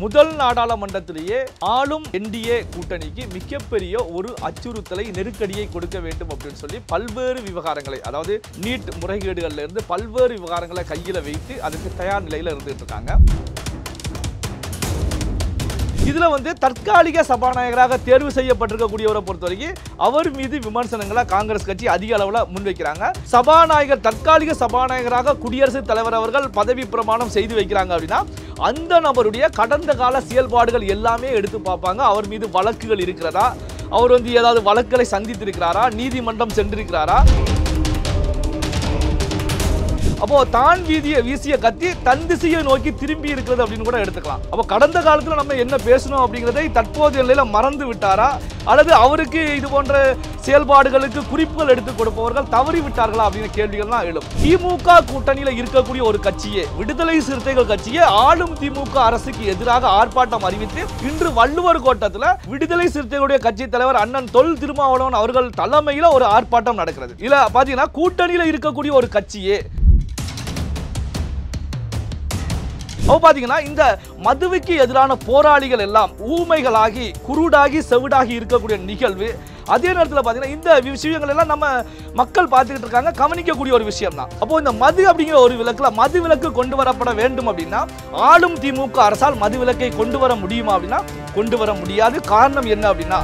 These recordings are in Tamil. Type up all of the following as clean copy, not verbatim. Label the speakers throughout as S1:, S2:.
S1: முதல் நாடாளுமன்றத்திலேயே ஆளும் என்டிஏ கூட்டணிக்கு மிகப்பெரிய ஒரு அச்சுறுத்தலை நெருக்கடியை கொடுக்க வேண்டும் அப்படின்னு சொல்லி பல்வேறு விவகாரங்களை, அதாவது நீட் முறைகேடுகள்ல இருந்து பல்வேறு விவகாரங்களை கையில வைத்து அதுக்கு தயார் நிலையில இருந்துட்டு இருக்காங்க. இதுல தற்காலிக சபாநாயகராக தேர்வு செய்யப்பட்டிருக்கக்கூடியவரை பொறுத்தவரைக்கும் அவர் மீது விமர்சனங்களை காங்கிரஸ் கட்சி அதிக அளவுல முன்வைக்கிறாங்க. சபாநாயகர் தற்காலிக சபாநாயகராக குடியரசுத் தலைவர் அவர்கள் பதவி பிரமாணம் செய்து வைக்கிறாங்க அப்படின்னா அந்த நபருடைய கடந்த கால செயல்பாடுகள் எல்லாமே எடுத்து பார்ப்பாங்க. அவர் மீது வழக்குகள் இருக்கிறதா, அவர் ஏதாவது வழக்குகளை சந்தித்திருக்கிறாரா, நீதிமன்றம் சென்றிருக்கிறாரா, அப்போ தான் வீசிய கத்தி தன் திசையை நோக்கி திரும்பி இருக்கிறது அப்படின்னு கூட எடுத்துக்கலாம். அப்போ கடந்த காலத்துல நம்ம என்ன பேசணும் அப்படிங்கிறதை தற்போதைய நிலையில மறந்து விட்டாரா, அல்லது அவருக்கு இது போன்ற செயல்பாடுகளுக்கு குறிப்புகள் எடுத்து கொடுப்பவர்கள் தவறி விட்டார்களா அப்படிங்கிற கேள்விகள்லாம் எழும். திமுக கூட்டணியில இருக்கக்கூடிய ஒரு கட்சியே, விடுதலை சிறுத்தைகள் கட்சியே ஆளும் திமுக அரசுக்கு எதிராக ஆர்ப்பாட்டம் அறிவித்து இன்று வள்ளுவர் கோட்டத்தில் விடுதலை சிறுத்தைகளுடைய கட்சி தலைவர் அண்ணன் தொல் திருமாவளவன் அவர்கள் தலைமையில ஒரு ஆர்ப்பாட்டம் நடக்கிறது. இல்ல பாத்தீங்கன்னா கூட்டணியில இருக்கக்கூடிய ஒரு கட்சியே இந்த மதுவுக்கு எதிரான போராளிகள் எல்லாம் ஊமைகளாகி குருடாகி செவிடாகி இருக்கக்கூடிய நிகழ்வு. அதே நேரத்தில் பார்த்தீங்கன்னா இந்த விஷயங்கள் எல்லாம் நம்ம மக்கள் பார்த்துக்கிட்டு இருக்காங்க, கவனிக்கக்கூடிய ஒரு விஷயம் தான். அப்போ இந்த மது அப்படிங்கிற ஒரு விலக்குல மது விலக்கு கொண்டு வரப்பட வேண்டும் அப்படின்னா ஆளும் திமுக அரசால் மது விலக்கை கொண்டு வர முடியுமா அப்படின்னா கொண்டு வர முடியாது. காரணம் என்ன அப்படின்னா,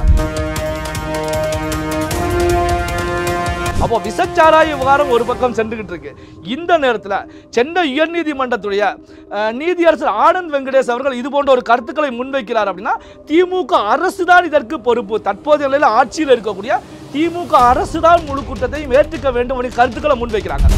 S1: அப்போ விசச்சாராய விவகாரம் ஒரு பக்கம் சென்றுகிட்டு இருக்கு. இந்த நேரத்தில் சென்னை உயர்நீதிமன்றத்துடைய நீதியரசர் ஆனந்த் வெங்கடேஷ் அவர்கள் இது போன்ற ஒரு கருத்துக்களை முன்வைக்கிறார் அப்படின்னா திமுக அரசு தான் இதற்கு பொறுப்பு. தற்போதைய நிலையில் ஆட்சியில் இருக்கக்கூடிய திமுக அரசு தான் முழு குற்றத்தை ஏற்றுக்க வேண்டும் அப்படின்னு கருத்துக்களை முன்வைக்கிறாங்க.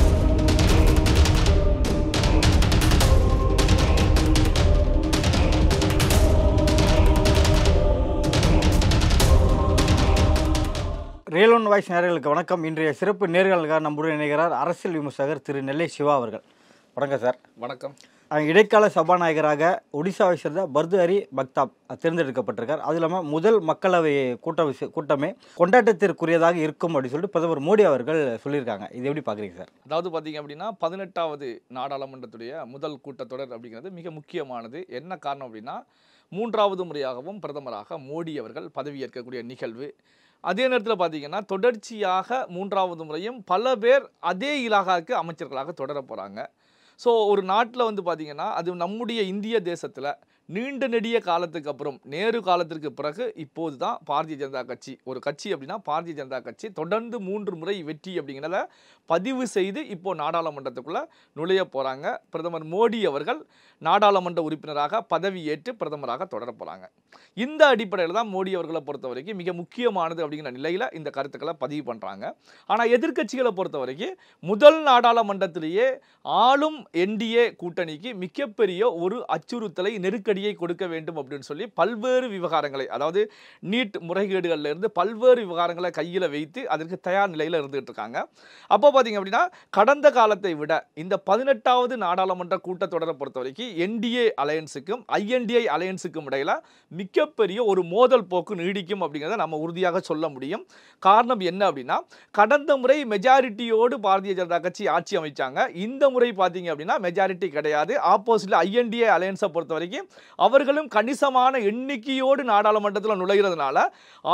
S2: ரியல் ஒன் வாய்ஸ் நேயர்களுக்கு வணக்கம். இன்றைய சிறப்பு நேர்காணலுக்காக நம்முடன் இணைகிறார் அரசியல் விமர்சகர் திரு நெல்லை சிவா அவர்கள். வணக்கம் சார்.
S1: வணக்கம்.
S2: இடைக்கால சபாநாயகராக ஒடிசாவை சேர்ந்த பர்துஹரி பக்தாப் தேர்ந்தெடுக்கப்பட்டிருக்கார். அது இல்லாமல் முதல் மக்களவை கூட்டமே கொண்டாட்டத்திற்குரியதாக இருக்கும் அப்படின்னு சொல்லிட்டு பிரதமர் மோடி அவர்கள் சொல்லியிருக்காங்க. இது எப்படி பார்க்குறீங்க சார்?
S1: அதாவது பார்த்தீங்க அப்படின்னா 18வது நாடாளுமன்றத்துடைய முதல் கூட்டத்தொடர் அப்படிங்கிறது மிக முக்கியமானது. என்ன காரணம் அப்படின்னா 3வது முறையாகவும் பிரதமராக மோடி அவர்கள் பதவியேற்கக்கூடிய நிகழ்வு. அதே நேரத்தில் பார்த்தீங்கன்னா தொடர்ச்சியாக 3வது முறையும் பல பேர் அதே இலாகாவுக்கு அமைச்சர்களாக தொடர போகிறாங்க. ஸோ ஒரு நாட்டில் பார்த்தீங்கன்னா அது நம்முடைய இந்திய தேசத்தில் நீண்ட நெடிய காலத்துக்கு அப்புறம் நேரு காலத்திற்கு பிறகு இப்போது தான் பாரதிய ஜனதா கட்சி ஒரு கட்சி அப்படின்னா பாரதிய ஜனதா கட்சி தொடர்ந்து 3 முறை வெற்றி அப்படிங்கிறத பதிவு செய்து இப்போ நாடாளுமன்றத்துக்குள்ளே நுழைய போகிறாங்க. பிரதமர் மோடி அவர்கள் நாடாளுமன்ற உறுப்பினராக பதவியேற்று பிரதமராக தொடர போகிறாங்க. இந்த அடிப்படையில் தான் மோடி அவர்களை பொறுத்த வரைக்கும் மிக முக்கியமானது அப்படிங்கிற நிலையில் இந்த கருத்துக்களை பதிவு பண்ணுறாங்க. ஆனால் எதிர்க்கட்சிகளை பொறுத்த வரைக்கும் முதல் நாடாளுமன்றத்திலேயே ஆளும் என்டிஏ கூட்டணிக்கு மிகப்பெரிய ஒரு அச்சுறுத்தலை நெருக்கடியை கொடுக்க வேண்டும் அப்படின்னு சொல்லி பல்வேறு விவகாரங்களை, அதாவது நீட் முறைகேடுகள்ல இருந்து பல்வேறு விவகாரங்களை கையில் வைத்து அதற்கு தயார் நிலையில் இருந்துகிட்டு இருக்காங்க. அப்போ பார்த்தீங்க அப்படின்னா கடந்த காலத்தை விட இந்த 18வது நாடாளுமன்ற கூட்டத்தொடரை பொறுத்த வரைக்கும் என்டிஏ அலையன்ஸுக்கும் ஐஎன்டிஐ அலையன்ஸுக்கும் இடையில மிகப்பெரிய ஒரு மோதல் போக்கு நீடிக்கும் அப்படிங்கிறத நம்ம உறுதியாக சொல்ல முடியும். காரணம் என்ன அப்படின்னா கடந்த முறை மெஜாரிட்டியோடு பாரதிய ஜனதா கட்சி ஆட்சி அமைச்சாங்க. இந்த முறை பார்த்தீங்க அப்படின்னா மெஜாரிட்டி கிடையாது. ஆப்போசிட்ல ஐஎன்டிஏ அலையன்ஸை பொறுத்த வரைக்கும் அவர்களும் கணிசமான எண்ணிக்கையோடு நாடாளுமன்றத்தில் நுழைகிறதுனால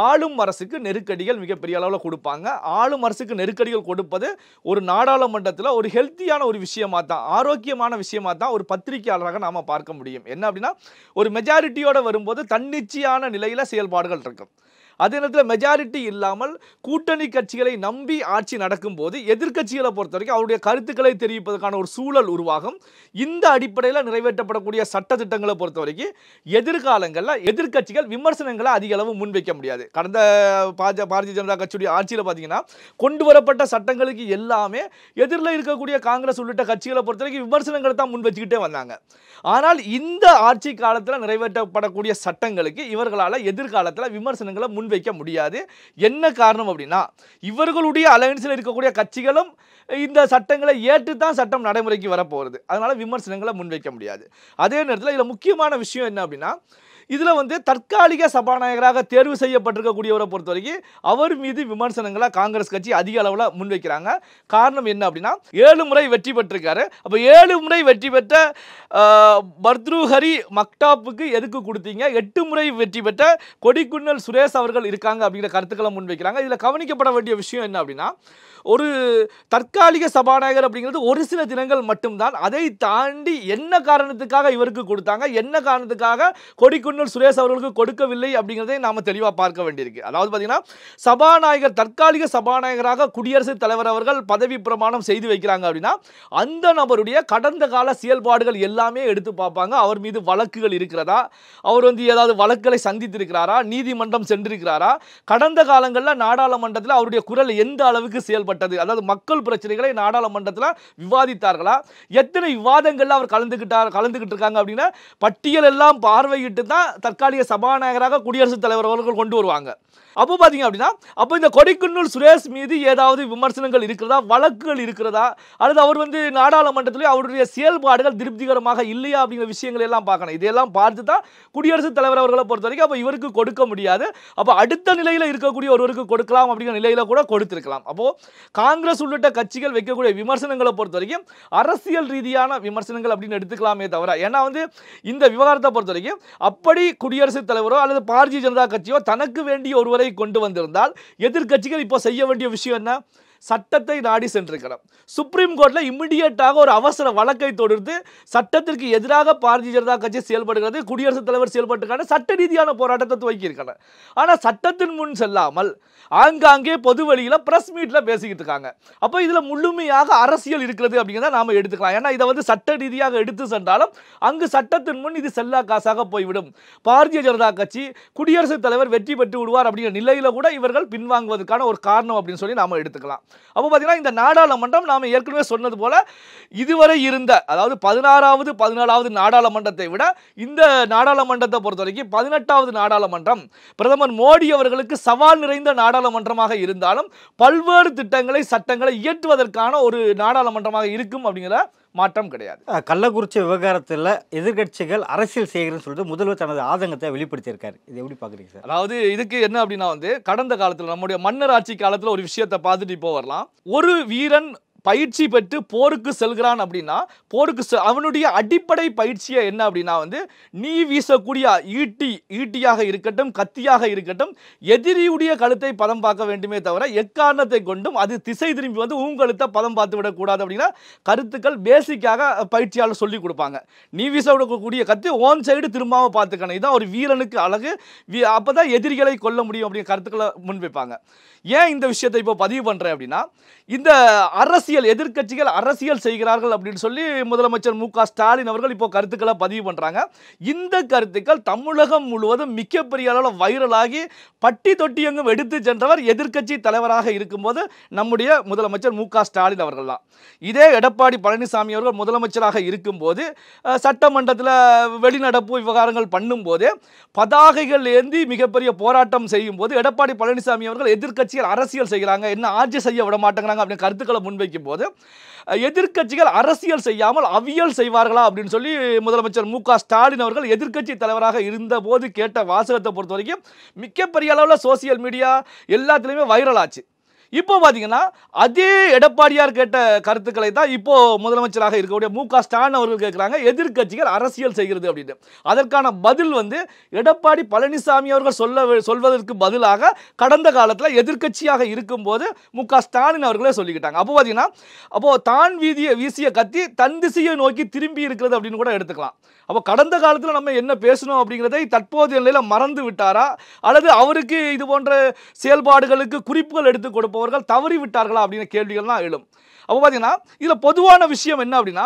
S1: ஆளும் அரசுக்கு நெருக்கடிகள் மிகப்பெரிய அளவில் கொடுப்பாங்க. ஆளும் அரசுக்கு நெருக்கடிகள் கொடுப்பது ஒரு நாடாளுமன்றத்தில் ஒரு ஹெல்த்தியான ஒரு விஷயமா தான், ஆரோக்கியமான விஷயமா தான் ஒரு பத்திரிகையாளராக நாம பார்க்க முடியும். என்ன அப்படின்னா ஒரு மெஜாரிட்டியோட வரும்போது தன்னிச்சையான நிலையில் செயல்பாடுகள் இருக்கும். அதே நேரத்தில் மெஜாரிட்டி இல்லாமல் கூட்டணி கட்சிகளை நம்பி ஆட்சி நடக்கும் போது எதிர்க்கட்சிகளை பொறுத்த வரைக்கும் அவருடைய கருத்துக்களை தெரிவிப்பதற்கான ஒரு சூழல் உருவாகும். இந்த அடிப்படையில் நிறைவேற்றப்படக்கூடிய சட்டத்திட்டங்களை பொறுத்த வரைக்கும் எதிர்காலங்களில் எதிர்க்கட்சிகள் விமர்சனங்களை அதிக அளவு முன்வைக்க முடியாது. கடந்த பாரதிய ஜனதா கட்சியுடைய ஆட்சியில் பார்த்தீங்கன்னா கொண்டு வரப்பட்ட சட்டங்களுக்கு எல்லாமே எதிரில் இருக்கக்கூடிய காங்கிரஸ் உள்ளிட்ட கட்சிகளை பொறுத்த வரைக்கும் விமர்சனங்களை தான் முன் வச்சுக்கிட்டே வந்தாங்க. ஆனால் இந்த ஆட்சி காலத்தில் நிறைவேற்றப்படக்கூடிய சட்டங்களுக்கு இவர்களால் எதிர்காலத்தில் விமர்சனங்களை முன்வைக்க முடியாது. என்ன காரணம் அப்படின்னா இவர்களுடைய அலையன்ஸில் இருக்கக்கூடிய கட்சிகளும் இந்த சட்டங்களை ஏற்று தான் சட்டம் நடைமுறைக்கு வரப்போகிறது. அதனால் விமர்சனங்களை முன்வைக்க முடியாது. அதே நேரத்தில் இதில் முக்கியமான விஷயம் என்ன அப்படின்னா, இதில் வந்து தற்காலிக சபாநாயகராக தேர்வு செய்யப்பட்டிருக்கக்கூடியவரை பொறுத்த வரைக்கும் அவர் மீது விமர்சனங்களை காங்கிரஸ் கட்சி அதிக அளவில் முன்வைக்கிறாங்க. காரணம் என்ன அப்படின்னா, 7 முறை வெற்றி பெற்றிருக்காரு. அப்போ 7 முறை வெற்றி பெற்ற பர்த்ருஹரி மக்தாப்புக்கு எதுக்கு கொடுத்தீங்க? 8 முறை வெற்றி பெற்ற கொடிக்குன்னல் சுரேஷ் அவர்கள் இருக்காங்க அப்படிங்கிற கருத்துக்களை முன்வைக்கிறாங்க. இதில் கவனிக்கப்பட வேண்டிய விஷயம் என்ன அப்படின்னா, ஒரு தற்காலிக சபாநாயகர் அப்படிங்கிறது ஒரு சில தினங்கள் மட்டும்தான். அதை தாண்டி என்ன காரணத்துக்காக இவருக்கு கொடுத்தாங்க, என்ன காரணத்துக்காக கொடிக்குன்னல் சுரேஷ் அவர்களுக்கு கொடுக்கவில்லை அப்படிங்கிறதை நாம் தெளிவாக பார்க்க வேண்டியிருக்கு. அதாவது பார்த்தீங்கன்னா, சபாநாயகர் தற்காலிக சபாநாயகராக குடியரசுத் தலைவர் அவர்கள் பதவி பிரமாணம் செய்து வைக்கிறாங்க அப்படின்னா அந்த நபருடைய கடந்த கால செயல்பாடுகள் எல்லாமே எடுத்து பார்ப்பாங்க. அவர் மீது வழக்குகள் இருக்கிறதா, அவர் வந்து ஏதாவது வழக்குகளை சந்தித்திருக்கிறாரா, நீதிமன்றம் சென்றிருக்கிறாரா, கடந்த காலங்களில் நாடாளுமன்றத்தில் அவருடைய குரல் எந்த அளவுக்கு செயல்பட்டது, அதாவது மக்கள் பிரச்சனைகளை நாடாளுமன்றத்தில் விவாதித்தார்களா, எத்தனை விவாதங்கள்ல அவர் கலந்துகிட்டு இருக்காங்க அப்படின்னா பட்டியல் எல்லாம் பார்வையிட்டு தான் தற்காலிக சபாநாயகராக குடியரசுத் தலைவர் அவர்கள் கொண்டு வருவாங்க. அப்போ பார்த்தீங்க அப்படின்னா, அப்போ இந்த கொடிக்குன்னல் சுரேஷ் மீது ஏதாவது விமர்சனங்கள் இருக்கிறதா, வழக்குகள் இருக்கிறதா, அல்லது அவர் வந்து நாடாளுமன்றத்திலே அவருடைய செயல்பாடுகள் திருப்திகரமாக இல்லையா அப்படிங்கிற விஷயங்கள் எல்லாம் பார்க்கணும். இதெல்லாம் பார்த்து தான் குடியரசுத் தலைவர் அவர்களை பொறுத்த வரைக்கும் அப்போ இவருக்கு கொடுக்க முடியாது. அப்போ அடுத்த நிலையில் இருக்கக்கூடிய ஒருவருக்கு கொடுக்கலாம் அப்படிங்கிற நிலையில் கூட கொடுத்திருக்கலாம். அப்போ காங்கிரஸ் உள்ளிட்ட கட்சிகள் வைக்கக்கூடிய விமர்சனங்களை பொறுத்த வரைக்கும் அரசியல் ரீதியான விமர்சனங்கள் அப்படின்னு எடுத்துக்கலாமே தவிர, ஏன்னா வந்து இந்த விவகாரத்தை பொறுத்த வரைக்கும் அப்படி குடியரசுத் தலைவரோ அல்லது பாரதிய ஜனதா கட்சியோ தனக்கு வேண்டிய ஒருவரை கொண்டு வந்திருந்தால் எதிர்க்கட்சிகள் இப்போ செய்ய வேண்டிய விஷயம் என்ன? சட்டத்தை நாடி சென்றிருக்கிறோம். சுப்ரீம் கோர்ட்ல இமிடியேட்டாக ஒரு அவசர வழக்கை தொடுத்து சட்டத்திற்கு எதிராக பாரதிய ஜனதா கட்சி செயல்படுகிறது, குடியரசுத் தலைவர் செயல்பட்டுக்கான சட்ட ரீதியான போராட்டத்தை துவக்கியிருக்காங்க. ஆனால் சட்டத்தின் முன் செல்லாமல் ஆங்காங்கே பொது வழியில் பிரஸ் மீட்ல பேசிக்கிட்டு இருக்காங்க. அப்போ இதில் முழுமையாக அரசியல் இருக்கிறது அப்படிங்கிறத நாம எடுத்துக்கலாம். ஏன்னா இதை வந்து சட்ட ரீதியாக எடுத்து சென்றாலும் அங்கு சட்டத்தின் முன் இது செல்லா காசாக போய்விடும். பாரதிய ஜனதா கட்சி குடியரசுத் தலைவர் வெற்றி பெற்று விடுவார் அப்படிங்கிற நிலையில கூட இவர்கள் பின்வாங்குவதற்கான ஒரு காரணம் அப்படின்னு சொல்லி நாம எடுத்துக்கலாம். அப்போ பார்த்தீங்கன்னா, இந்த நாடாளுமன்றம் நாம் ஏற்கனவே சொன்னது போல இதுவரை இருந்த, அதாவது 16வது 17வது நாடாளுமன்றத்தை விட இந்த நாடாளுமன்றத்தை பொறுத்த வரைக்கும் 18வது நாடாளுமன்றம் பிரதமர் மோடி அவர்களுக்கு சவால் நிறைந்த நாடாளுமன்றமாக இருந்தாலும் பல்வேறு திட்டங்களை சட்டங்களை இயற்றுவதற்கான ஒரு நாடாளுமன்றமாக இருக்கும் அப்படிங்கிற மாற்றம் கிடையாது.
S2: கள்ளக்குறிச்சி விவகாரத்தில் எதிர்கட்சிகள் அரசியல் செய்கிறேன்னு சொல்லிட்டு முதல்வர் தனது ஆதங்கத்தை வெளிப்படுத்தியிருக்காரு. இது எப்படி பார்க்குறீங்க சார்?
S1: அதாவது இதுக்கு என்ன அப்படின்னா வந்து, கடந்த காலத்தில் நம்முடைய மன்னர் ஆட்சி காலத்தில் ஒரு விஷயத்தை பார்த்துட்டு இப்போ வரலாம். ஒரு வீரன் பயிற்சி பெற்று போருக்கு செல்கிறான் அப்படின்னா அவனுடைய அடிப்படை பயிற்சியை என்ன அப்படின்னா வந்து, நீ வீசக்கூடிய ஈட்டியாக இருக்கட்டும், கத்தியாக இருக்கட்டும், எதிரியுடைய கழுத்தை பதம் பார்க்க வேண்டுமே தவிர எக்காரணத்தை கொண்டும் அது திசை திரும்பி வந்து கழுத்தை பதம் பார்த்து விடக்கூடாது அப்படின்னா கருத்துக்கள் பேசிக்காக பயிற்சியாளர் சொல்லி கொடுப்பாங்க. நீ வீச விடக்கூடிய கத்தி ஓன் சைடு திரும்பாம பார்த்துக்கணும், இதுதான் ஒரு வீரனுக்கு அழகு, அப்பதான் எதிரிகளை கொல்ல முடியும் அப்படிங்கிற கருத்துக்களை முன்வைப்பாங்க. ஏன் இந்த விஷயத்தை இப்போ பதிவு பண்றேன் அப்படின்னா, இந்த அரசியல் எதிர்க்கட்சிகள் அரசியல் செய்கிறார்கள் அப்படின்னு சொல்லி முதலமைச்சர் மு.க. ஸ்டாலின் அவர்கள் இப்போ கருத்துக்களை பதிவு பண்றாங்க. இந்த கருத்துக்கள் தமிழகம் முழுவதும் மிகப்பெரிய அளவில் வைரலாகி பட்டி தொட்டி எங்கும் எடுத்து சென்றவர் எதிர்க்கட்சி தலைவராக இருக்கும்போது நம்முடைய முதலமைச்சர் மு.க. ஸ்டாலின் அவர்கள் தான். இதே எடப்பாடி பழனிசாமி அவர்கள் முதலமைச்சராக இருக்கும்போது சட்டமன்றத்தில் வெளிநடப்பு விவகாரங்கள் பண்ணும்போது பதாகைகள் ஏந்தி மிகப்பெரிய போராட்டம் செய்யும் போது எடப்பாடி பழனிசாமி அவர்கள் எதிர்க்கட்சிகள் அரசியல் செய்கிறாங்க, என்ன ஆட்சி செய்ய விட மாட்டேங்கிறாங்க அப்படின்னு கருத்துக்களை முன்வைக்கும் போது எதிர்க்கட்சிகள் அரசியல் செய்யாமல் அவியல் செய்வார்களா அப்படின்னு சொல்லி முதலமைச்சர் மு.க. ஸ்டாலின் அவர்கள் எதிர்க்கட்சி தலைவராக இருந்த போது கேட்ட வாசகத்தை பொறுத்த வரைக்கும் மிகப்பெரிய அளவில் சோசியல் மீடியா எல்லாத்துலேயுமே வைரல் ஆச்சு. இப்போ பார்த்தீங்கன்னா அதே எடப்பாடியார் கேட்ட கருத்துக்களை தான் இப்போ முதலமைச்சராக இருக்கக்கூடிய மு.க. ஸ்டாலின் அவர்கள் கேட்குறாங்க, எதிர்க்கட்சிகள் அரசியல் செய்கிறது அப்படின்னு. அதற்கான பதில் வந்து எடப்பாடி பழனிசாமி அவர்கள் சொல்வதற்கு பதிலாக கடந்த காலத்தில் எதிர்க்கட்சியாக இருக்கும்போது மு.க. ஸ்டாலின் அவர்களே சொல்லிக்கிட்டாங்க. அப்போ பார்த்தீங்கன்னா தான் வீசிய கத்தி தன் திசையை நோக்கி திரும்பி இருக்கிறது அப்படின்னு கூட எடுத்துக்கலாம். அப்போ கடந்த காலத்தில் நம்ம என்ன பேசணும் அப்படிங்கிறதை தற்போதைய நிலையில் மறந்து விட்டாரா, அல்லது அவருக்கு இது போன்ற செயல்பாடுகளுக்கு குறிப்புகள் எடுத்து கொடுப்பவர்கள் தவறி விட்டார்களா அப்படிங்கிற கேள்விகள்லாம் எழும். அப்போ பார்த்தீங்கன்னா இதில் பொதுவான விஷயம் என்ன அப்படின்னா,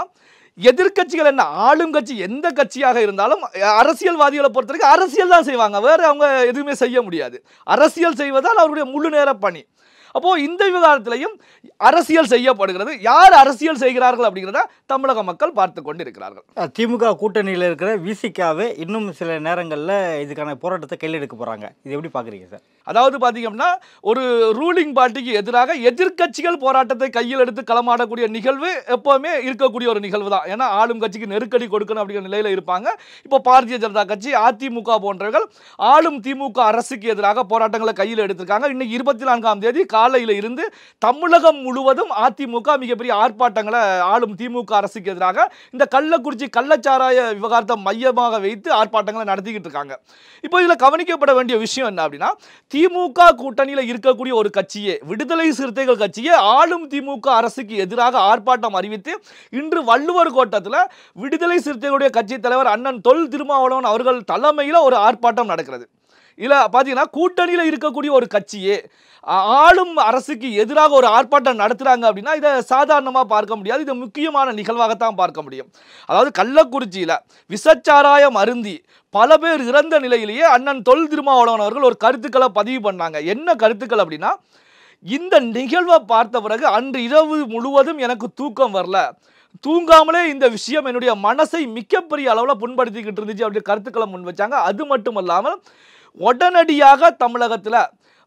S1: எதிர்க்கட்சிகள் என்ன, ஆளும் கட்சி எந்த கட்சியாக இருந்தாலும் அரசியல்வாதிகளை பொறுத்த வரைக்கும் அரசியல் தான் செய்வாங்க, வேறு அவங்க எதுவுமே செய்ய முடியாது. அரசியல் செய்வதால் அவருடைய முழு நேர பணி. அப்போ இந்த விவகாரத்திலையும் அரசியல் செய்யப்படுகிறது. யார் அரசியல் செய்கிறார்கள் அப்படிங்கிறத தமிழக மக்கள் பார்த்து கொண்டு இருக்கிறார்கள்.
S2: திமுக கூட்டணியில் இருக்கிற விசிகாவே இன்னும் சில நேரங்களில் இதுக்கான போராட்டத்தை கையில் எடுக்க போறாங்க. இது எப்படி பாக்குறீங்க சார்?
S1: அதாவது பார்த்தீங்கன்னா ஒரு ரூலிங் பார்ட்டிக்கு எதிராக எதிர்க்கட்சிகள் போராட்டத்தை கையில் எடுத்து களமாடக்கூடிய நிகழ்வு எப்போவுமே இருக்கக்கூடிய ஒரு நிகழ்வு தான். ஏன்னா ஆளும் கட்சிக்கு நெருக்கடி கொடுக்கணும் அப்படிங்கிற நிலையில் இருப்பாங்க. இப்போ பாரதிய ஜனதா கட்சி, அதிமுக போன்றவர்கள் ஆளும் திமுக அரசுக்கு எதிராக போராட்டங்களை கையில் எடுத்திருக்காங்க. இன்னைக்கு 24ஆம் தேதி காலையில் இருந்து தமிழகம் முழுவதும் அதிமுக மிகப்பெரிய ஆர்ப்பாட்டங்களை ஆளும் திமுக அரசுக்கு எதிராக இந்த கள்ளக்குறிச்சி கள்ளச்சாராய விவகாரத்தை மையமாக வைத்து ஆர்ப்பாட்டங்களை நடத்திக்கிட்டு இருக்காங்க. இப்போ இதில் கவனிக்கப்பட வேண்டிய விஷயம் என்ன அப்படின்னா, திமுக கூட்டணியில் இருக்கக்கூடிய ஒரு கட்சியே, விடுதலை சிறுத்தைகள் கட்சியே ஆளும் திமுக அரசுக்கு எதிராக ஆர்ப்பாட்டம் அறிவித்து இன்று வள்ளுவர் கோட்டத்தில் விடுதலை சிறுத்தைகளுடைய கட்சி தலைவர் அண்ணன் தொல் திருமாவளவன் அவர்கள் தலைமையில் ஒரு ஆர்ப்பாட்டம் நடக்கிறது. இல்லை பார்த்தீங்கன்னா கூட்டணியில் இருக்கக்கூடிய ஒரு கட்சியே ஆளும் அரசுக்கு எதிராக ஒரு ஆர்ப்பாட்டம் நடத்துகிறாங்க அப்படின்னா இதை சாதாரணமாக பார்க்க முடியாது. இது முக்கியமான நிகழ்வாகத்தான் பார்க்க முடியும். அதாவது கள்ளக்குறிச்சியில் விஷச்சாராயம் அருந்தி பல பேர் இறந்த நிலையிலேயே அண்ணன் தொல் திருமாவளவன் அவர்கள் ஒரு கருத்துக்களை பதிவு பண்ணாங்க. என்ன கருத்துக்கள் அப்படின்னா, இந்த நிகழ்வை பார்த்த பிறகு அன்று இரவு முழுவதும் எனக்கு தூக்கம் வரல, தூங்காமலே இந்த விஷயம் என்னுடைய மனசை மிகப்பெரிய அளவில் புண்படுத்திக்கிட்டு இருந்துச்சு அப்படி கருத்துக்களை முன் வச்சாங்க. அது மட்டுமல்லாமல் உடனடியாக தமிழகத்தில்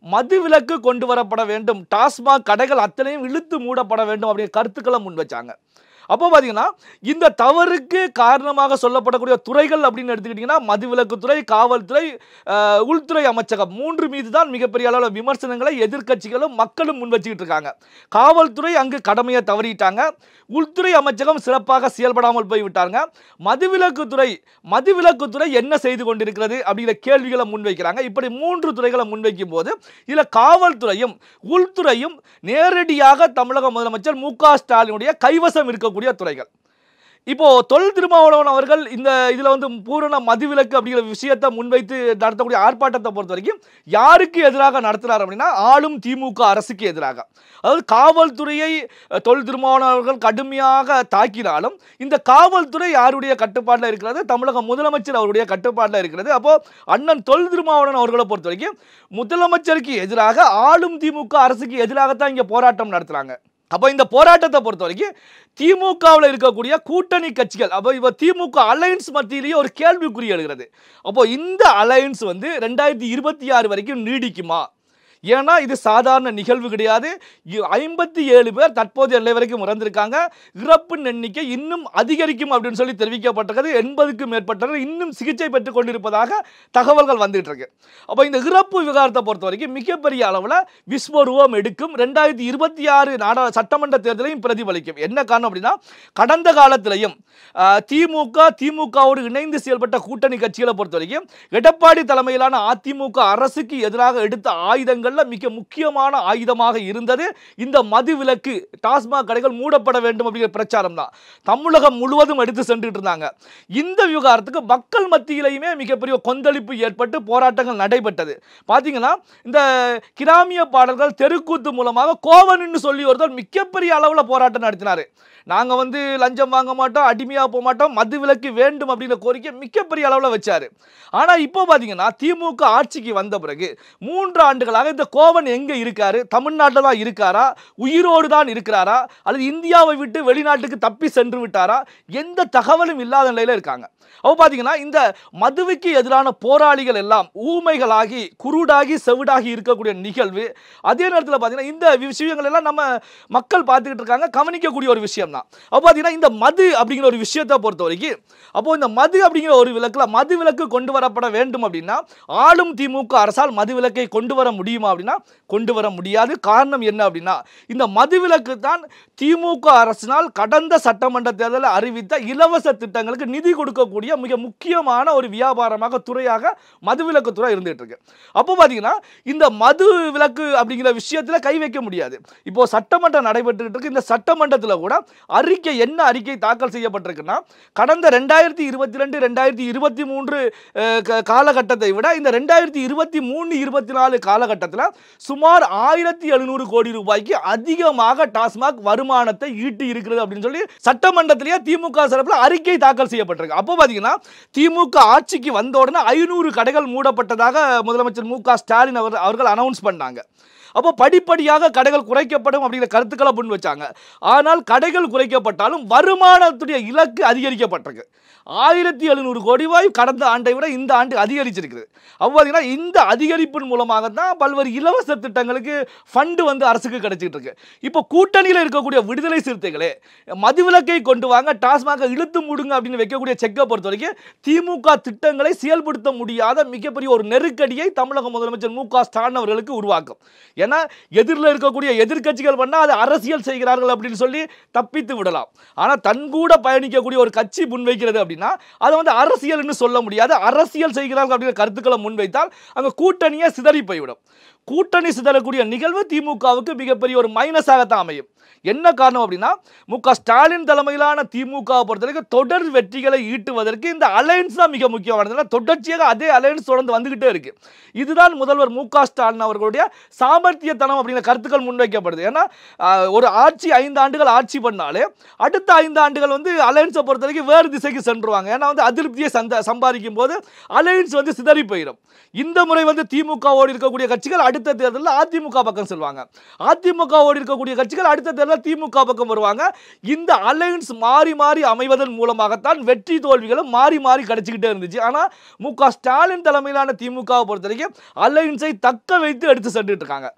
S1: மதுவிலக்கு கொண்டு வரப்பட வேண்டும், டாஸ்மாக் கடைகள் அத்தனையும் இழுத்து மூடப்பட வேண்டும் அப்படிங்கிற கருத்துக்களை முன் வச்சாங்க. அப்போ பார்த்தீங்கன்னா இந்த தவறுக்கு காரணமாக சொல்லப்படக்கூடிய துறைகள் அப்படின்னு எடுத்துக்கிட்டிங்கன்னா மதுவிலக்குத்துறை, காவல்துறை, உள்துறை அமைச்சகம் 3 மீது தான் மிகப்பெரிய அளவில் விமர்சனங்களை எதிர்க்கட்சிகளும் மக்களும் முன் வச்சுக்கிட்டு இருக்காங்க. காவல்துறை அங்கு கடமையை தவறிட்டாங்க, உள்துறை அமைச்சகம் சிறப்பாக செயல்படாமல் போய்விட்டாங்க. மதுவிலக்குத்துறை என்ன செய்து கொண்டிருக்கிறது அப்படிங்கிற கேள்விகளை முன்வைக்கிறாங்க. இப்படி 3 துறைகளை முன்வைக்கும் போது இதில் காவல்துறையும் உள்துறையும் நேரடியாக தமிழக முதலமைச்சர் மு.க. ஸ்டாலினுடைய கைவசம் இருக்கக்கூடிய துறைகள். இப்போ தொல் திருமாவளவன் அவர்கள் இந்த இதில் பூரண மதுவிலக்கு அப்படிங்கிற விஷயத்தை முன்வைத்து நடத்தக்கூடிய ஆர்ப்பாட்டத்தை பொறுத்த வரைக்கும் யாருக்கு எதிராக நடத்துகிறார் அப்படின்னா ஆளும் திமுக அரசுக்கு எதிராக. அதாவது காவல்துறையை தொல் திருமாவளவன் அவர்கள் கடுமையாக தாக்கினாலும் இந்த காவல்துறை யாருடைய கட்டுப்பாட்டில் இருக்கிறது? தமிழக முதலமைச்சர் அவருடைய கட்டுப்பாட்டில் இருக்கிறது. அப்போ அண்ணன் தொல் திருமாவளவன் அவர்களை பொறுத்த வரைக்கும் முதலமைச்சருக்கு எதிராக ஆளும் திமுக அரசுக்கு எதிராகத்தான் இங்கே போராட்டம் நடத்துகிறாங்க. அப்போ இந்த போராட்டத்தை பொறுத்த வரைக்கும் திமுகவில் இருக்கக்கூடிய கூட்டணி கட்சிகள், அப்போ இப்போ திமுக அலையன்ஸ் மத்தியிலேயே ஒரு கேள்விக்குறி எழுகிறது. அப்போ இந்த அலையன்ஸ் 2026 வரைக்கும் நீடிக்குமா? ஏன்னா இது சாதாரண நிகழ்வு கிடையாது. 57 பேர் தற்போதைய நிலை வரைக்கும் இறந்திருக்காங்க. இறப்பு எண்ணிக்கை இன்னும் அதிகரிக்கும் அப்படின்னு சொல்லி தெரிவிக்கப்பட்டிருக்கிறது. 80க்கும் மேற்பட்டவர்கள் இன்னும் சிகிச்சை பெற்றுக் கொண்டிருப்பதாக தகவல்கள் வந்துட்டு இருக்கு. அப்போ இந்த இறப்பு விவகாரத்தை பொறுத்த வரைக்கும் மிகப்பெரிய அளவில் விஸ்வரூபம் எடுக்கும். 2026 சட்டமன்ற தேர்தலையும் பிரதிபலிக்கும். என்ன காரணம் அப்படின்னா, கடந்த காலத்திலையும் திமுகவோடு இணைந்து செயல்பட்ட கூட்டணி கட்சிகளை பொறுத்த வரைக்கும் எடப்பாடி தலைமையிலான அதிமுக அரசுக்கு எதிராக எடுத்த ஆயுதங்கள் மிக முக்கியமான ஆயுதமாக இருந்தது இந்த மதுவிலக்கு, டாஸ்மாக் கடைகள் மூடப்பட வேண்டும் அப்படிங்கிற பிரச்சாரம் தான். தமிழகம் முழுவதும் எடுத்து சென்றுட்டு இருந்தாங்க. இந்த விவகாரத்துக்கு மக்கள் மத்தியிலேயுமே மிகப்பெரிய கொந்தளிப்பு ஏற்பட்டு போராட்டங்கள் நடைபெற்றது. பார்த்தீங்கன்னா இந்த கிராமிய பாடல்கள் தெருக்கூத்து மூலமாக கோவன் சொல்லி ஒருத்தர் மிகப்பெரிய அளவில் போராட்டம் நடத்தினார். நாங்கள் லஞ்சம் வாங்க மாட்டோம், அடிமையாக போக மாட்டோம், மதுவிலக்கு வேண்டும் அப்படிங்கிற கோரிக்கை மிகப்பெரிய அளவில் வச்சார். ஆனால் இப்போ பார்த்தீங்கன்னா திமுக ஆட்சிக்கு வந்த பிறகு 3 ஆண்டுகளாக இந்த கோவன் எங்கே இருக்காரு? தமிழ்நாட்டில் தான் இருக்காரா? உயிரோடு தான் இருக்கிறாரா? அல்லது இந்தியாவை விட்டு வெளிநாட்டுக்கு தப்பி சென்று விட்டாரா? எந்த தகவலும் இல்லாத நிலையில் இருக்காங்க. அப்போ பார்த்தீங்கன்னா இந்த மதுவுக்கு எதிரான போராளிகள் எல்லாம் ஊமைகளாகி குருடாகி செவிடாகி இருக்கக்கூடிய நிகழ்வு. அதே நேரத்தில் பார்த்தீங்கன்னா இந்த விஷயங்கள் எல்லாம் நம்ம மக்கள் பார்த்துக்கிட்டு இருக்காங்க, கவனிக்கக்கூடிய ஒரு விஷயம் தான். அப்போ பார்த்தீங்கன்னா இந்த மது அப்படிங்கிற ஒரு விஷயத்தை பொறுத்த வரைக்கும் அப்போ இந்த மது அப்படிங்கிற ஒரு மது விலக்கு கொண்டு வரப்பட வேண்டும் அப்படின்னா ஆளும் திமுக அரசால் மது விலக்கை கொண்டு வர முடியுமா அப்படின்னா கொண்டு வர முடியாது. காரணம் என்ன அப்படின்னா இந்த மதுவிலக்கு தான் திமுக அரசினால் கடந்த சட்டமன்ற தேர்தலில் அறிவித்த இலவச திட்டங்களுக்கு நிதி கொடுக்கக்கூடிய மிக முக்கியமான ஒரு வியாபாரமாக துறையாக மதுவிலக்கு துறை இருந்துட்டு இருக்கு. அப்போ பார்த்தீங்கன்னா இந்த மது விலக்கு அப்படிங்கிற விஷயத்தில் கை வைக்க முடியாது. இப்போ சட்டமன்றம் நடைபெற்று இருக்கு. இந்த சட்டமன்றத்தில் கூட என்ன அறிக்கை தாக்கல் செய்யப்பட்டிருக்குன்னா கடந்த 2022-2023 காலகட்டத்தை விட இந்த 2023-24 காலகட்டத்தில் சுமார் 1700 கோடி ரூபாய்க்கு அதிகமாக டாஸ்மாக் வருமானத்தை ஈட்டி இருக்கிறது அப்படின்னு சொல்லி சட்டமன்றத்திலேயே திமுக சார்பில் அறிக்கை தாக்கல் செய்யப்பட்டிருக்கு. அப்போ பார்த்தீங்கன்னா திமுக ஆட்சிக்கு வந்த உடனே 500 கடைகள் மூடப்பட்டதாக முதலமைச்சர் மு.க. ஸ்டாலின் அவர்கள் அனௌன்ஸ் பண்ணாங்க. அப்போ படிப்படியாக கடைகள் குறைக்கப்படும் அப்படிங்கிற கருத்துக்களை முன் வச்சாங்க. ஆனால் கடைகள் குறைக்கப்பட்டாலும் வருமானத்துடைய இலக்கு அதிகரிக்கப்பட்டிருக்கு. 1700 கோடி ரூபாய் கடந்த ஆண்டை விட இந்த ஆண்டு அதிகரிச்சிருக்குது. அப்போ பார்த்தீங்கன்னா இந்த அதிகரிப்பின் மூலமாக தான் பல்வேறு இலவச திட்டங்களுக்கு ஃபண்டு வந்து அரசுக்கு கிடைச்சிட்டு இருக்கு. இப்போ கூட்டணியில் இருக்கக்கூடிய விடுதலை சிறுத்தைகளே மதுவிலக்கை கொண்டு வாங்க, டாஸ்மாக இழுத்து மூடுங்க அப்படின்னு வைக்கக்கூடிய செக்கை பொறுத்த வரைக்கும் திமுக திட்டங்களை செயல்படுத்த முடியாத மிகப்பெரிய ஒரு நெருக்கடியை தமிழக முதலமைச்சர் மு.க. ஸ்டாலின் அவர்களுக்கு உருவாக்கும். ஏன்னா எதிரில் இருக்கக்கூடிய எதிர்க்கட்சிகள் பண்ணால் அது அரசியல் செய்கிறார்கள் அப்படின்னு சொல்லி தப்பித்து விடலாம். ஆனால் தன் கூட பயணிக்கக்கூடிய ஒரு கட்சி முன்வைக்கிறது அப்படின்னா அதை வந்து அரசியல் என்று சொல்ல முடியாது. அரசியல் செய்கிறார்கள் அப்படிங்கிற கருத்துக்களை முன்வைத்தால் அங்கே கூட்டணியை சிதறி போய்விடும். கூட்டணி சிதறக்கூடிய நிகழ்வு திமுகவுக்கு மிகப்பெரிய ஒரு மைனஸாகத்தான் அமையும். என்ன காரணம் அப்படின்னா மு.க. ஸ்டாலின் தலைமையிலான திமுகவை பொறுத்தவரைக்கும் தொடர் வெற்றிகளை ஈட்டுவதற்கு இந்த அலையன்ஸ் தான் மிக முக்கியமானது. தொடர்ச்சியாக அதே அலையன்ஸ் தொடர்ந்து வந்துகிட்டே இருக்கு. இதுதான் முதல்வர் மு.க. ஸ்டாலின் அவர்களுடைய சாமர்த்தியத்தனம் அப்படிங்கிற கருத்துக்கள் முன்வைக்கப்படுது. ஏன்னா ஒரு ஆட்சி 5 ஆண்டுகள் ஆட்சி பண்ணாலே அடுத்த 5 ஆண்டுகள் வந்து அலையன்ஸை பொறுத்த வரைக்கும் வேறு திசைக்கு சென்றுவாங்க. ஏன்னா வந்து அதிருப்தியை சம்பாதிக்கும் போது அலையன்ஸ் வந்து சிதறி போயிடும். இந்த முறை வந்து திமுகவோடு இருக்கக்கூடிய கட்சிகள் அடுத்த தேர்தலில் அதிமுக பக்கம் செல்வாங்க. அதிமுகவோடு இருக்கக்கூடிய கட்சிகள் அடுத்த தேர்தலில் திமுக பக்கம் வருவாங்க. இந்த அலையன்ஸ் மாறி மாறி அமைவதன் மூலமாகத்தான் வெற்றி தோல்விகளும் மாறி மாறி கிடைச்சிக்கிட்டே இருந்துச்சு. ஆனால் மு.க. ஸ்டாலின் தலைமையிலான திமுகவை பொறுத்த வரைக்கும் அலையன்ஸை தக்க வைத்து எடுத்து சென்றுட்டு இருக்காங்க.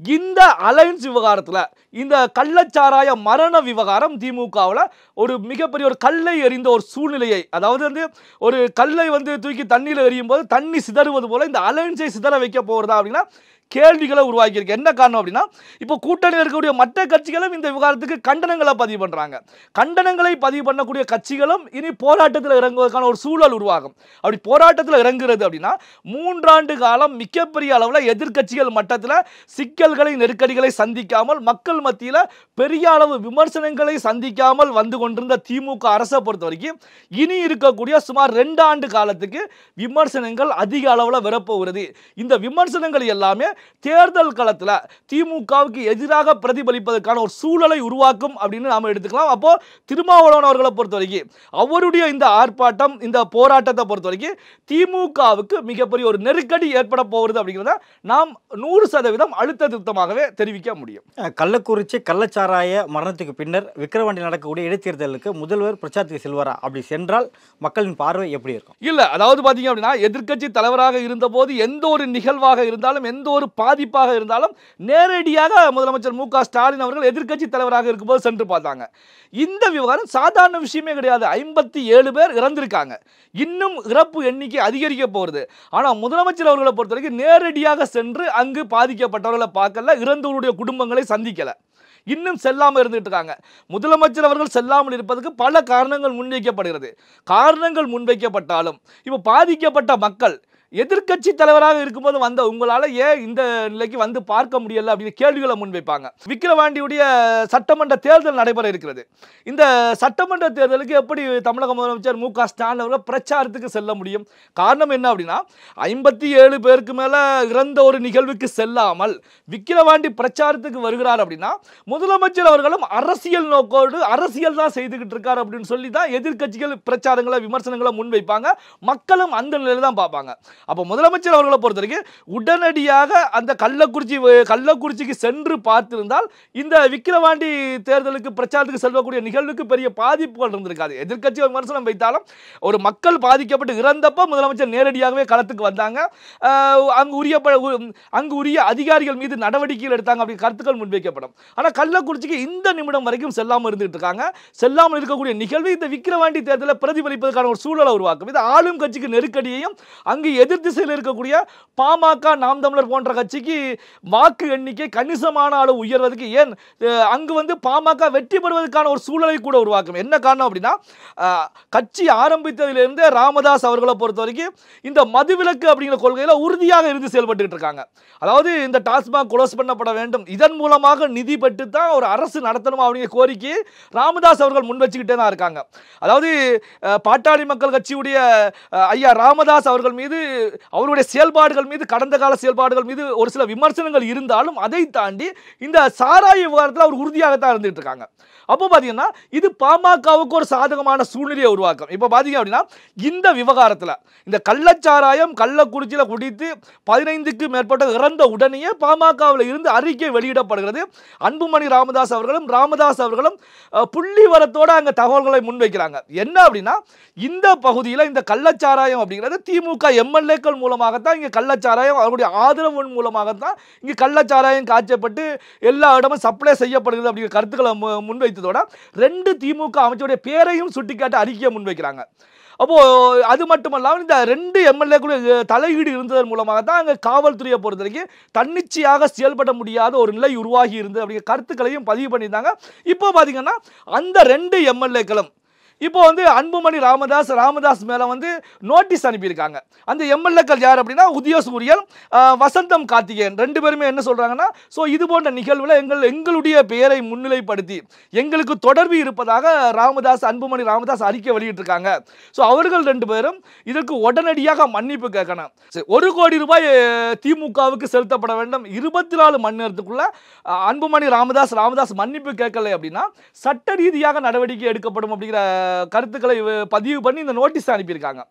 S1: இந்த அலையன்ஸ் விவகாரத்தில் இந்த கள்ளச்சாராய மரண விவகாரம் திமுகவில் ஒரு மிகப்பெரிய ஒரு கல்லை எறிந்த ஒரு சூழ்நிலையை, அதாவது வந்து ஒரு கல்லை வந்து தூக்கி தண்ணியில் எறியும் போது தண்ணி சிதறுவது போல இந்த அலையன்ஸை சிதற வைக்க போகிறதா அப்படின்னா கேள்விகளை உருவாக்கியிருக்கு. என்ன காரணம் அப்படின்னா இப்போ கூட்டணியில் இருக்கக்கூடிய மற்ற கட்சிகளும் இந்த விவகாரத்துக்கு கண்டனங்களை பதிவு பண்ணுறாங்க. கண்டனங்களை பதிவு பண்ணக்கூடிய கட்சிகளும் இனி போராட்டத்தில் இறங்குவதற்கான ஒரு சூழல் உருவாகும். அப்படி போராட்டத்தில் இறங்குறது அப்படின்னா 3 ஆண்டு காலம் மிகப்பெரிய அளவில் எதிர்க்கட்சிகள் மட்டத்தில் சிக்கல்களை நெருக்கடிகளை சந்திக்காமல் மக்கள் மத்தியில் பெரிய அளவு விமர்சனங்களை சந்திக்காமல் வந்து கொண்டிருந்த திமுக அரசை பொறுத்த வரைக்கும் இனி இருக்கக்கூடிய சுமார் 2 ஆண்டு காலத்துக்கு விமர்சனங்கள் அதிக அளவில் வரப்போகிறது. இந்த விமர்சனங்கள் எல்லாமே தேர்தல் களத்தில் திமுகவுக்கு எதிராக பிரதிபலிப்பதற்கான ஒரு சூழலை உருவாக்கும் அப்படின்னு நாம எடுத்துக்கலாம். அப்போ திருமாவளவன் அவர்களை பொறுத்த வரைக்கும் அவருடைய இந்த ஆர்ப்பாட்டம் இந்த போராட்டத்தை பொறுத்த வரைக்கும் திமுகவுக்கு மிகப்பெரிய ஒரு நெருக்கடி ஏற்பட போகிறது அப்படிங்கிறத நாம் 100% அழுத்த திருத்தமாகவே தெரிவிக்க முடியும்.
S2: கள்ளக்குறிச்சி கள்ளச்சாராய மரணத்துக்கு பின்னர் விக்கிரவாண்டி நடக்கக்கூடிய இடைத்தேர்தலுக்கு முதல்வர் பிரச்சாரத்துக்கு செல்வாரா? அப்படி சென்றால் மக்களின் பார்வை எப்படி இருக்கும்?
S1: இல்ல, அதாவது பாத்தீங்க அப்படின்னா எதிர்க்கட்சி தலைவராக இருந்த போது எந்த ஒரு நிகழ்வாக இருந்தாலும் எந்த ஒரு பாதிப்பாக இருந்தாலும் நேரடியாக முதலமைச்சர் மு.க. ஸ்டாலின் அவர்கள் எதிர்க்கட்சி தலைவராக இருக்கும்போது சென்று பார்த்தாங்க. இந்த விவகாரம் சாதாரண விஷயமே கிடையாது. 57 பேர் இறந்திருக்காங்க. இன்னும் இறப்பு எண்ணிக்கை அதிகரிக்க போகிறது. ஆனால் முதலமைச்சர் அவர்களை பொறுத்தவரைக்கும் நேரடியாக சென்று அங்கு பாதிக்கப்பட்டவர்களை பார்க்கல, இறந்தவருடைய குடும்பங்களை சந்திக்கல, இன்னும் செல்லாமல் இருந்துட்டு இருக்காங்க. முதலமைச்சர் அவர்கள் செல்லாமல் இருப்பதற்கு பல காரணங்கள் முன்வைக்கப்படுகிறது. காரணங்கள் முன்வைக்கப்பட்டாலும் இப்போ பாதிக்கப்பட்ட மக்கள் எதிர்க்கட்சி தலைவராக இருக்கும்போது வந்த உங்களால் ஏன் இந்த நிலைக்கு வந்து பார்க்க முடியல அப்படின்னு கேள்விகளை முன்வைப்பாங்க. விக்கிரவாண்டியுடைய சட்டமன்ற தேர்தல் நடைபெற இருக்கிறது. இந்த சட்டமன்ற தேர்தலுக்கு எப்படி தமிழக முதலமைச்சர் மு.க. ஸ்டாலின் அவர்கள் பிரச்சாரத்துக்கு செல்ல முடியும்? காரணம் என்ன அப்படின்னா 57 பேருக்கு மேலே இறந்த ஒரு நிகழ்வுக்கு செல்லாமல் விக்கிரவாண்டி பிரச்சாரத்துக்கு வருகிறார் அப்படின்னா முதலமைச்சர் அவர்களும் அரசியல் நோக்கோடு அரசியல் தான் செய்துகிட்டு இருக்கார் அப்படின்னு சொல்லி தான் எதிர்க்கட்சிகள் பிரச்சாரங்களை விமர்சனங்களை முன்வைப்பாங்க. மக்களும் அந்த நிலையில் தான் பார்ப்பாங்க. அப்போ முதலமைச்சர் அவர்களை பொறுத்த வரைக்கும் உடனடியாக அந்த கள்ளக்குறிச்சிக்கு சென்று பார்த்திருந்தால் இந்த விக்கிரவாண்டி தேர்தலுக்கு பிரச்சாரத்துக்கு செல்லக்கூடிய நிகழ்வுக்கு பெரிய பாதிப்புகள் இருந்திருக்காது. எதிர்க்கட்சி விமர்சனம் வைத்தாலும் ஒரு மக்கள் பாதிக்கப்பட்டு இறந்தப்போ முதலமைச்சர் நேரடியாகவே களத்துக்கு வந்தாங்க. அங்கு உரிய அதிகாரிகள் மீது நடவடிக்கைகள் எடுத்தாங்க அப்படி கருத்துக்கள் முன்வைக்கப்படும். ஆனால் கள்ளக்குறிச்சிக்கு இந்த நிமிடம் வரைக்கும் செல்லாமல் இருந்துட்டு இருக்காங்க. செல்லாமல் இருக்கக்கூடிய நிகழ்வு இந்த விக்கிரவாண்டி தேர்தலில் பிரதிபலிப்பதற்கான ஒரு சூழலை உருவாக்கும். இது ஆளும் கட்சிக்கு நெருக்கடியையும் அங்கு எதிர் திசையில் இருக்கக்கூடிய பாமக, நாம் தமிழர் போன்ற கட்சிக்கு வாக்கு எண்ணிக்கை கணிசமான அளவு உயர்வதற்கு ஏன் அங்கு வந்து பாமக வெற்றி பெறுவதற்கான ஒரு சூழலை கூட உருவாக்கும். என்ன காரணம் அப்படின்னா கட்சி ஆரம்பித்ததிலிருந்து ராமதாஸ் அவர்களை பொறுத்த வரைக்கும் இந்த மதுவிலக்கு அப்படிங்கிற கொள்கையில உறுதியாக இருந்து செயல்பட்டு இருக்காங்க. அதாவது இந்த டாஸ்மாக் க்ளோஸ் பண்ணப்பட வேண்டும், இதன் மூலமாக நிதி பெற்று தான் ஒரு அரசு நடத்தணும் அப்படிங்கிற கோரிக்கை ராமதாஸ் அவர்கள் முன் வச்சுக்கிட்டே தான் இருக்காங்க. அதாவது பாட்டாளி மக்கள் கட்சியுடைய ஐயா ராமதாஸ் அவர்கள் மீது அவருடைய செயல்பாடுகள் மீது, கடந்த கால செயல்பாடுகள் மீது ஒரு சில விமர்சனங்கள் இருந்தாலும் அதை தாண்டி இந்த சாராய விவகாரத்தில் அவர் உறுதியாகத்தான் இருந்துட்டு இருக்காங்க. அப்போ பார்த்தீங்கன்னா இது பாமகவுக்கு ஒரு சாதகமான சூழ்நிலையை உருவாக்கும். இப்போ பார்த்தீங்க அப்படின்னா இந்த விவகாரத்தில் இந்த கள்ளச்சாராயம் கள்ளக்குறிச்சியில் குடித்து 15க்கு மேற்பட்ட இறந்த உடனேயே பாமகவில் இருந்து அறிக்கை வெளியிடப்படுகிறது. அன்புமணி ராமதாஸ் அவர்களும் புள்ளி வரத்தோட அங்கே தகவல்களை முன்வைக்கிறாங்க. என்ன அப்படின்னா இந்த பகுதியில் இந்த கள்ளச்சாராயம் அப்படிங்கிறது திமுக எம்எல்ஏக்கள் மூலமாகத்தான் இங்கே கள்ளச்சாராயம் அவருடைய ஆதரவு மூலமாகத்தான் இங்கே கள்ளச்சாராயம் காய்ச்சப்பட்டு எல்லா இடமும் சப்ளை செய்யப்படுகிறது அப்படிங்கிற கருத்துக்களை முன்வைத்ததோட 2 திமுக அமைச்சருடைய பேரையும் சுட்டிக்காட்டி அறிக்கையை முன்வைக்கிறாங்க. அப்போ அது மட்டுமல்லாமல் இந்த 2 எம்எல்ஏக்களுடைய தலையீடு இருந்ததன் மூலமாக தான் அங்கே காவல்துறையை பொறுத்த வரைக்கும் தன்னிச்சையாக செயல்பட முடியாத ஒரு நிலை உருவாகி இருந்தது அப்படிங்கிற கருத்துக்களையும் பதிவு பண்ணியிருந்தாங்க. இப்போ பார்த்தீங்கன்னா அந்த 2 எம்எல்ஏக்களும் இப்போ அன்புமணி ராமதாஸ் மேல நோட்டீஸ் அனுப்பியிருக்காங்க. அந்த எம்எல்ஏக்கள் யார் அப்படின்னா உதயசூரியன், வசந்தம் கார்த்திகேயன் 2 பேருமே என்ன சொல்றாங்கன்னா, ஸோ இது போன்ற நிகழ்வில் எங்களுடைய பெயரை முன்னிலைப்படுத்தி எங்களுக்கு தொடர்பு இருப்பதாக அன்புமணி ராமதாஸ் அறிக்கை வெளியிட்டிருக்காங்க. ஸோ அவர்கள் 2 பேரும் இதற்கு உடனடியாக மன்னிப்பு கேட்கணும். 1 கோடி ரூபாய் திமுகவுக்கு செலுத்தப்பட வேண்டும். 24 மணி நேரத்துக்குள்ள அன்புமணி ராமதாஸ் மன்னிப்பு கேட்கலை அப்படின்னா சட்ட ரீதியாக நடவடிக்கை எடுக்கப்படும் அப்படிங்கிற கருத்துக்களை பதிவு பண்ணி இந்த நோட்டீஸ் அனுப்பியிருக்காங்க.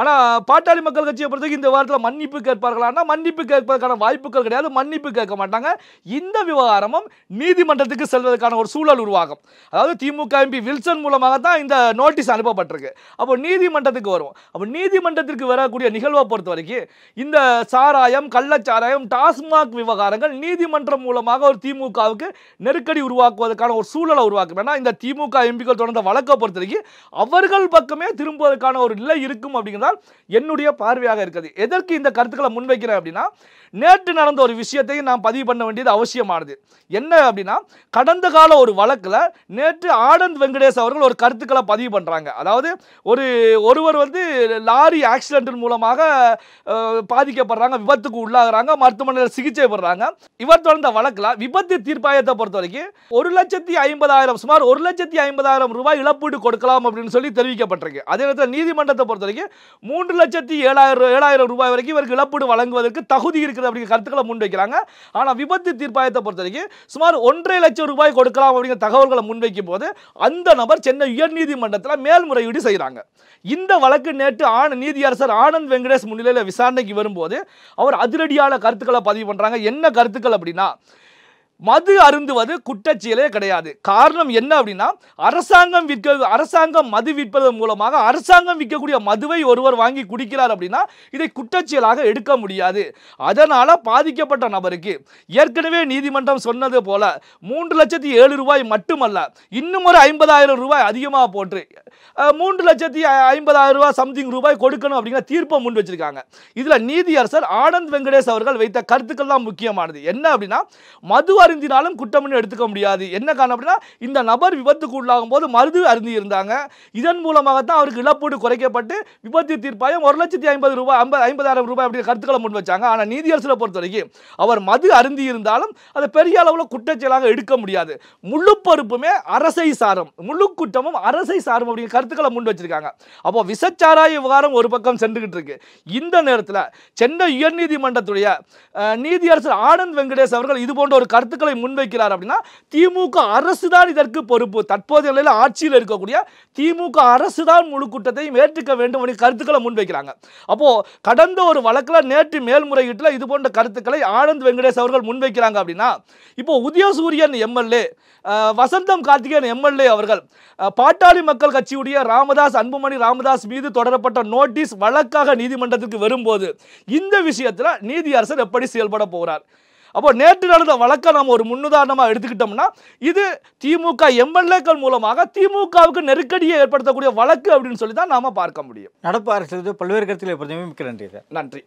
S1: ஆனால் பாட்டாளி மக்கள் கட்சியை பொறுத்தவரைக்கும் இந்த வாரத்தில் மன்னிப்பு கேட்பார்களானா மன்னிப்பு கேட்பதற்கான வாய்ப்புகள் கிடையாது. மன்னிப்பு கேட்க மாட்டாங்க. இந்த விவகாரமும் நீதிமன்றத்துக்கு செல்வதற்கான ஒரு சூழல் உருவாகும். அதாவது திமுக எம்பி வில்சன் மூலமாக தான் இந்த நோட்டீஸ் அனுப்பப்பட்டிருக்கு. அப்போ நீதிமன்றத்துக்கு வரும். அப்போ நீதிமன்றத்திற்கு வரக்கூடிய நிகழ்வை பொறுத்த வரைக்கும் இந்த சாராயம் கள்ளச்சாராயம் டாஸ்மாக் விவகாரங்கள் நீதிமன்றம் மூலமாக ஒரு திமுகவுக்கு நெருக்கடி உருவாக்குவதற்கான ஒரு சூழலை உருவாக்கும். ஏன்னா இந்த திமுக எம்பிக்கள் தொடர்ந்த வழக்கை பொறுத்த வரைக்கும் அவர்கள் பக்கமே திரும்புவதற்கான ஒரு நிலை இருக்கும் அப்படிங்கிறது என்னுடைய பார்வையாக இருக்குது. எதற்கு இந்த கருத்துக்களை முன்வைக்கிறேன் அப்படின்னா நேற்று நடந்த ஒரு விஷயத்தை நாம் பதிவு பண்ண வேண்டியது அவசியமானது. என்ன அப்படின்னா கடந்த கால ஒரு வழக்கில் நேற்று ஆனந்த் வெங்கடேஷ் அவர்கள் ஒரு கருத்துக்களை பதிவு பண்றாங்க. அதாவது ஒருவர் லாரி ஆக்சிடென்ட் மூலமாக பாதிக்கப்படுறாங்க, விபத்துக்கு உள்ளாகிறாங்க, மருத்துவமனையில் சிகிச்சை பெறாங்க. இவர் தொடர்ந்த வழக்கில் விபத்து தீர்ப்பாயத்தை பொறுத்த வரைக்கும் 1,50,000 சுமார் 1,50,000 ரூபாய் இழப்பீடு கொடுக்கலாம் அப்படின்னு சொல்லி தெரிவிக்கப்பட்டிருக்கு. அதே நேரத்தில் நீதிமன்றத்தை பொறுத்த வரைக்கும் 3,07,000 ரூபாய் வரைக்கும் இவருக்கு இழப்பீடு வழங்குவதற்கு தகுதி இருக்கிறது அப்படிங்கிற கருத்துக்களை முன்வைக்கிறாங்க. ஆனால் விபத்து தீர்ப்பாயத்தை பொறுத்த வரைக்கும் சுமார் 1,50,000 லட்சம் ரூபாய் கொடுக்கலாம் அப்படிங்கிற தகவல்களை முன்வைக்கும் போது அந்த நபர் சென்னை உயர்நீதிமன்றத்தில் மேல்முறையீடு செய்கிறாங்க. இந்த வழக்கு நேற்று நீதியரசர் ஆனந்த் வெங்கடேஷ் முன்னிலையில் விசாரணைக்கு வரும்போது அவர் அதிரடியான கருத்துக்களை பதிவு பண்றாங்க. என்ன கருத்துக்கள் அப்படின்னா மது அருந்துவது குற்றச்செயலே கிடையாது. காரணம் என்ன அப்படின்னா அரசாங்கம் மது விற்பதன் மூலமாக அரசாங்கம் விற்கக்கூடிய மதுவை ஒருவர் வாங்கி குடிக்கிறார் அப்படின்னா இதை குற்றச்செயலாக எடுக்க முடியாது. அதனால பாதிக்கப்பட்ட நபருக்கு ஏற்கனவே நீதிமன்றம் சொன்னது போல 3,07,000 ரூபாய் மட்டுமல்ல இன்னும் ஒரு 50,000 ரூபாய் அதிகமாக போட்டு 3,50,000 ரூபாய் சம்திங் ரூபாய் கொடுக்கணும் அப்படிங்கிற தீர்ப்பை முன் வச்சிருக்காங்க. இதுல நீதியரசர் ஆனந்த் வெங்கடேஷ் அவர்கள் வைத்த கருத்துக்கள் தான் முக்கியமானது. என்ன அப்படின்னா மது அருந்தினாலும் குற்றம் எடுத்துக்க முடியாது. என்ன காரணம் அப்படின்னா இந்த நபர் விபத்துக்கு உள்ளாகும் போது மது அருந்தி இருந்தாங்க. இதன் மூலமாக தான் அவருக்கு இழப்பீடு குறைக்கப்பட்டு விபத்து தீர்ப்பாயம் 1,50,000 ரூபாய் அப்படி கருத்துக்களை முன் வச்சாங்க. ஆனால் நீதியரசரை பொறுத்த வரைக்கும் அவர் மது அருந்தி இருந்தாலும் அதை பெரிய அளவில் குற்றச்செயலாக எடுக்க முடியாது. முழு பொறுப்புமே அரசை சாரும், முழு குற்றமும் அரசை சாரும் அப்படிங்கிற கருத்துக்களை முன் வச்சிருக்காங்க. அப்போ விசச்சாராய விவகாரம் ஒரு பக்கம் சென்றுகிட்டு இருக்கு. இந்த நேரத்தில் சென்னை உயர்நீதிமன்றத்துடைய நீதியரசர் ஆனந்த் வெங்கடேஷ் அவர்கள் இது போன்ற ஒரு கருத்துக்களை முன்வைக்கிறார் அப்படின்னா திமுக அரசு தான் இதற்கு பொறுப்பு. தற்போதைய நிலையில் ஆட்சியில் இருக்கக்கூடிய திமுக அரசு தான் முழு குற்றத்தையும் ஏற்றுக்க வேண்டும் என்ற கருத்துக்களை முன்வைக்கிறாங்க. அப்போ கடந்த ஒரு வழக்கில் நேற்று மேல்முறையீட்டில் இது போன்ற கருத்துக்களை ஆனந்த் வெங்கடேஷ் அவர்கள் முன்வைக்கிறாங்க அப்படின்னா இப்போ உதயசூரியன் எம்எல்ஏ வசந்தம் கார்த்திகேயன் எம்எல்ஏ அவர்கள் பாட்டாளி மக்கள் கட்சியுடைய அன்புமணி ராமதாஸ் மீது தொடரப்பட்ட நோட்டீஸ் வழக்காக நீதிமன்றத்திற்கு வரும்போது இந்த விஷயத்தில் நீதியரசர் எப்படி செயல்பட போகிறார்? அப்போ நேற்று நடந்த வழக்கை நாம் ஒரு முன்னுதாரணமாக எடுத்துக்கிட்டோம்னா இது திமுக எம்எல்ஏக்கள் மூலமாக திமுகவுக்கு நெருக்கடியை ஏற்படுத்தக்கூடிய வழக்கு அப்படின்னு சொல்லி தான் நாம பார்க்க முடியும்.
S2: நடப்பு அரசு பல்வேறு கருத்துக்களை பொறுத்தவரை மிக்க நன்றி.
S1: நன்றி.